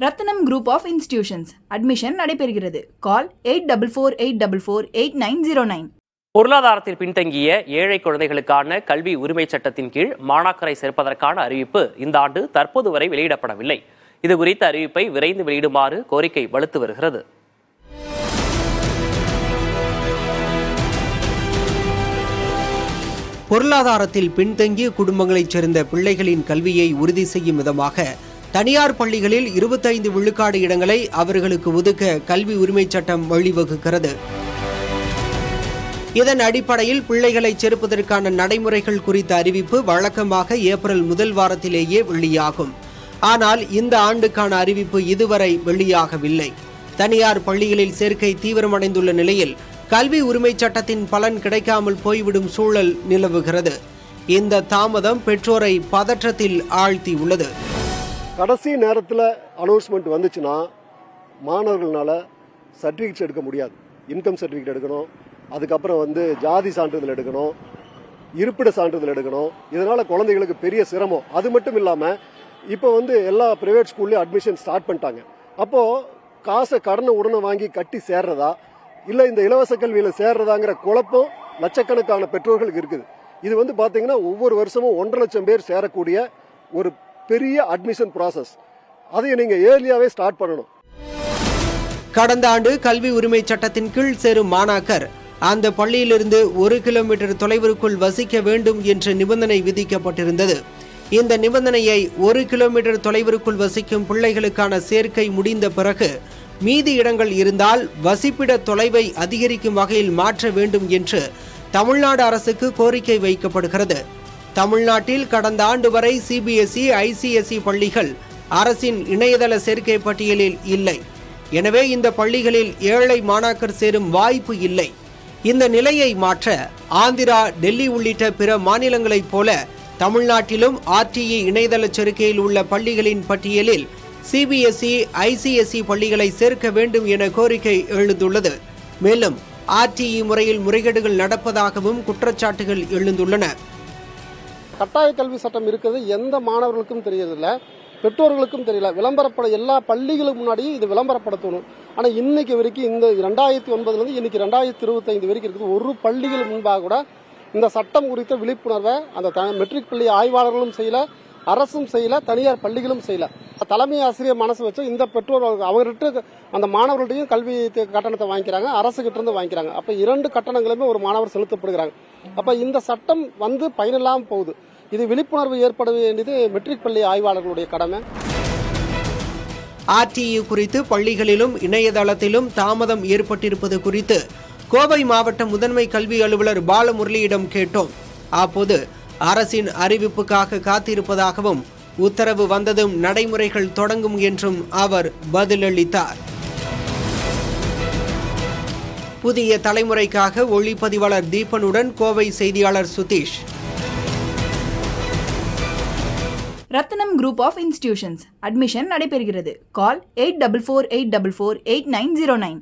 Ratnam group of institutions admission நடைபெறுகிறது. Call 8448448909. பொருளாதாரத்தில் பின்தங்கிய ஏழை குழந்தைகளுக்கான கல்வி உரிமை சட்டத்தின் கீழ் மாணாக்கரை சேர்ப்பதற்கான அறிவிப்பு இந்த ஆண்டு தற்போது வரை வெளியிடப்படவில்லை. இதுகுறித்த அறிவிப்பை விரைந்து வெளியிடுமாறு கோரிக்கை வலுத்து வருகிறது. பொருளாதாரத்தில் பின்தங்கிய குடும்பங்களைச் சேர்ந்த பிள்ளைகளின் கல்வியை உறுதி செய்யும் விதமாக தனியார் பள்ளிகளில் 25 விழுக்காடு இடங்களை அவர்களுக்கு ஒதுக்க கல்வி உரிமை சட்டம் வழிவகுக்கிறது. இதன் அடிப்படையில் பிள்ளைகளை சேர்ப்பதற்கான நடைமுறைகள் குறித்த அறிவிப்பு வழக்கமாக ஏப்ரல் முதல் வாரத்திலேயே வெளியாகும். ஆனால் இந்த ஆண்டுக்கான அறிவிப்பு இதுவரை வெளியாகவில்லை. தனியார் பள்ளிகளில் சேர்க்கை தீவிரமடைந்துள்ள நிலையில் கல்வி உரிமை சட்டத்தின் பலன் கிடைக்காமல் போய்விடும் சூழல் நிலவுகிறது. இந்த தாமதம் பெற்றோரை பதற்றத்தில் ஆழ்த்தியுள்ளது. கடைசி நேரத்தில் அனௌன்ஸ்மெண்ட் வந்துச்சுன்னா மாணவர்களால் சர்டிஃபிகேட்ஸ் எடுக்க முடியாது. இன்கம் சர்டிஃபிகேட் எடுக்கணும், அதுக்கப்புறம் ஜாதி சான்றிதழ் எடுக்கணும், இருப்பிட சான்றிதழ் எடுக்கணும். இதனால குழந்தைகளுக்கு பெரிய சிரமம். அது மட்டும் இல்லாமல் இப்போ எல்லா பிரைவேட் ஸ்கூல்லையும் அட்மிஷன் ஸ்டார்ட் பண்ணிட்டாங்க. அப்போ காசை கடனை உடனே வாங்கி கட்டி சேர்றதா இல்லை இந்த இலவச கல்வியில் சேர்றதாங்கிற குழப்பம் லட்சக்கணக்கான பெற்றோர்களுக்கு இருக்குது. இது பார்த்தீங்கன்னா ஒவ்வொரு வருஷமும் 1.5 லட்சம் பேர் சேரக்கூடிய ஒரு பெரிய அட்மிஷன் ப்ராசஸ். அதையும் நீங்க ஏர்லியாவே ஸ்டார்ட் பண்ணணும். கடந்த ஆண்டு கல்வி உரிமை சட்டத்தின் கீழ் சேரும் மாணாக்கர் அந்த பள்ளியிலிருந்து 1 கிலோமீட்டர் தொலைவிற்குள் வசிக்க வேண்டும் என்ற நிபந்தனை விதிக்கப்பட்டிருந்தது. இந்த நிபந்தனையை 1 கிலோமீட்டர் தொலைவிற்குள் வசிக்கும் பிள்ளைகளுக்கான சேர்க்கை முடிந்த பிறகு மீதி இடங்கள் இருந்தால் வசிப்பிட தொலைவை அதிகரிக்கும் வகையில் மாற்ற வேண்டும் என்று தமிழ்நாடு அரசுக்கு கோரிக்கை வைக்கப்படுகிறது. தமிழ்நாட்டில் கடந்த ஆண்டு வரை சிபிஎஸ்இ, ஐசிஎஸ்இ பள்ளிகள் அரசின் இணையதள சேர்க்கை பட்டியலில் இல்லை. எனவே இந்த பள்ளிகளில் ஏழை மாணாக்கர் சேரும் வாய்ப்பு இல்லை. இந்த நிலையை மாற்ற ஆந்திரா, டெல்லி உள்ளிட்ட பிற மாநிலங்களைப் போல தமிழ்நாட்டிலும் ஆர்டிஇ இணையதள சேர்க்கையில் உள்ள பள்ளிகளின் பட்டியலில் சிபிஎஸ்இ, ஐசிஎஸ்இ பள்ளிகளை சேர்க்க வேண்டும் என கோரிக்கை எழுந்துள்ளது. மேலும் ஆர்டிஇ முறையில் முறைகேடுகள் நடப்பதாகவும் குற்றச்சாட்டுகள் எழுந்துள்ளன. கட்டாய கல்வி சட்டம் இருக்கிறது எந்த மாணவர்களுக்கும் தெரியறதில்ல, பெற்றோர்களுக்கும் தெரியல. விளம்பரப்பட எல்லா பள்ளிகளுக்கு முன்னாடியும் இது விளம்பரப்படுத்தணும். ஆனால் இன்னைக்கு வரைக்கும் இந்த 2009 இன்னைக்கு 2025 வரைக்கும் இருக்குது. ஒரு பள்ளிகள் முன்பாக கூட இந்த சட்டம் குறித்த விழிப்புணர்வை அந்த மெட்ரிக் பள்ளி ஆய்வாளர்களும் செய்யல, அரசும் செய்யல, தனியார் பள்ளிகளும் செய்யல. தலைமை ஆசிரியர் மனசு வச்சு இந்த பெற்றோர் அவர்கிட்ட அந்த மாணவர்கள்ட்டையும் கல்வி கட்டணத்தை வாங்கிக்கிறாங்க, அரசு கிட்ட இருந்து வாங்கிக்கிறாங்க. அப்ப 2 கட்டணங்களுமே ஒரு மாணவர் செலுத்தப்படுகிறாங்க. அப்ப இந்த சட்டம் பயனில்லாமல் போகுது. இது விழிப்புணர்வு ஏற்பட வேண்டியது மெட்ரிக் பள்ளி ஆய்வாளர்களுடைய கடமை. ஆர்டிஇ குறித்து பள்ளிகளிலும் இணையதளத்திலும் தாமதம் ஏற்பட்டிருப்பது குறித்து கோவை மாவட்ட முதன்மை கல்வி அலுவலர் பாலமுரளியிடம் கேட்டோம். அப்போது அரசின் அறிவிப்புக்காக காத்திருப்பதாகவும் உத்தரவு வந்ததும் நடைமுறைகள் தொடங்கும் என்றும் அவர் பதிலளித்தார். புதிய தலைமுறைக்காக ஒளிப்பதிவாளர் தீபனுடன் கோவை செய்தியாளர் சுதீஷ். ரத்னம் குரூப் ஆஃப் இன்ஸ்டிடியூஷன்ஸ் அட்மிஷன் நடைபெறுகிறது. கால் 8448448909.